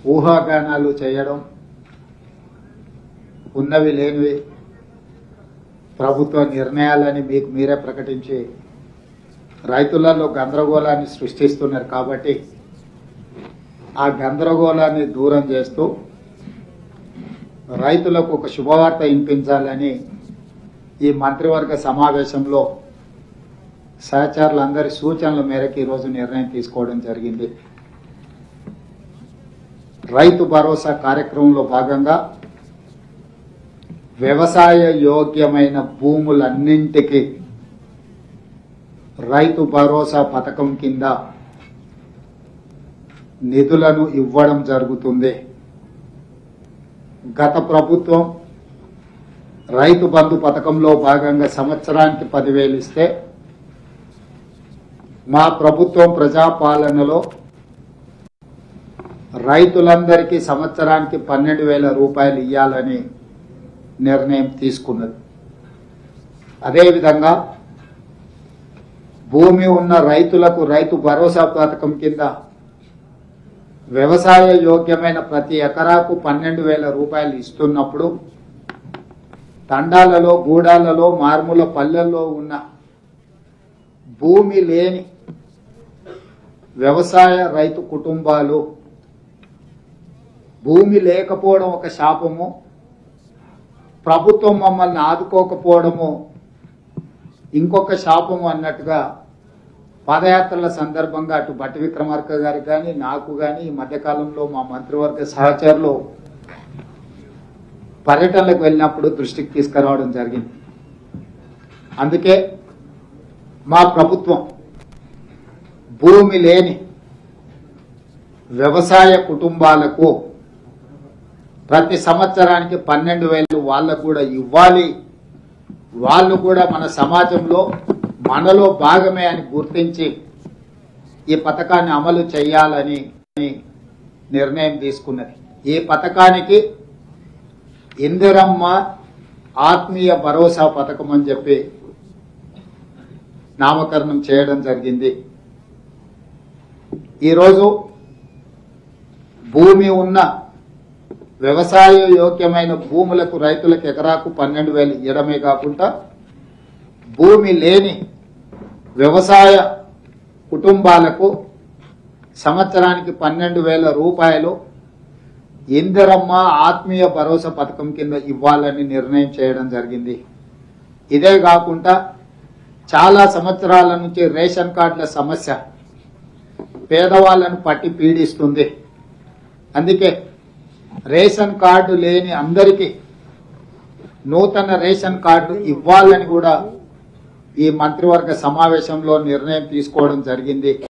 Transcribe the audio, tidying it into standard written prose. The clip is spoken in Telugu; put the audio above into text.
ఊహాగానాలు చేయడం, ఉన్నవి లేనివి ప్రభుత్వ నిర్ణయాలని మీకు మీరే ప్రకటించి రైతులలో గందరగోళాన్ని సృష్టిస్తున్నారు. కాబట్టి ఆ గందరగోళాన్ని దూరం చేస్తూ రైతులకు ఒక శుభవార్త వినిపించాలని ఈ మంత్రివర్గ సమావేశంలో సహచరులందరి సూచనల మేరకు ఈరోజు నిర్ణయం తీసుకోవడం జరిగింది. రైతు భరోసా కార్యక్రమంలో భాగంగా వ్యవసాయ యోగ్యమైన భూములన్నింటికి రైతు భరోసా పథకం కింద నిధులను ఇవ్వడం జరుగుతుంది. గత ప్రభుత్వం రైతు బంధు పథకంలో భాగంగా సంవత్సరానికి 10,000 ఇస్తే మా ప్రభుత్వం ప్రజాపాలనలో రైతులందరికీ సంవత్సరానికి 12,000 రూపాయలు ఇవ్వాలని నిర్ణయం తీసుకున్నది. అదేవిధంగా భూమి ఉన్న రైతులకు రైతు భరోసా పథకం కింద వ్యవసాయ యోగ్యమైన ప్రతి ఎకరాకు 12,000 రూపాయలు ఇస్తున్నప్పుడు తండాలలో, గూడాలలో, మారుమూల పల్లెల్లో ఉన్న భూమి లేని వ్యవసాయ రైతు కుటుంబాలు, భూమి లేకపోవడం ఒక శాపము, ప్రభుత్వం మమ్మల్ని ఆదుకోకపోవడము ఇంకొక శాపము అన్నట్టుగా పాదయాత్రల సందర్భంగా అటు భట్టి విక్రమార్క గారికి కానీ నాకు కానీ ఈ మధ్యకాలంలో మా మంత్రివర్గ సహచరులు పర్యటనలకు వెళ్ళినప్పుడు దృష్టికి తీసుకురావడం జరిగింది. అందుకే మా ప్రభుత్వం భూమి లేని వ్యవసాయ కుటుంబాలకు ప్రతి సంవత్సరానికి 12,000 వాళ్ళకు కూడా ఇవ్వాలి, వాళ్ళు కూడా మన సమాజంలో మనలో భాగమే అని గుర్తించి ఈ పథకాన్ని అమలు చేయాలని నిర్ణయం తీసుకున్నది. ఈ పథకానికి ఇందిరమ్మ ఆత్మీయ భరోసా పథకం అని చెప్పి నామకరణం చేయడం జరిగింది. ఈరోజు భూమి ఉన్న వ్యవసాయ యోగ్యమైన భూములకు రైతులకు ఎకరాకు 12,000 ఇవ్వడమే కాకుండా భూమి లేని వ్యవసాయ కుటుంబాలకు సంవత్సరానికి 12,000 రూపాయలు ఇందిరమ్మ ఆత్మీయ భరోసా పథకం కింద ఇవ్వాలని నిర్ణయం చేయడం జరిగింది. ఇదే కాకుండా చాలా సంవత్సరాల నుంచి రేషన్ కార్డుల సమస్య పేదవాళ్లను పట్టి పీడిస్తుంది. అందుకే రేషన్ కార్డు లేని అందరికీ నూతన రేషన్ కార్డు ఇవ్వాలని కూడా ఈ మంత్రివర్గ సమావేశంలో నిర్ణయం తీసుకోవడం జరిగింది.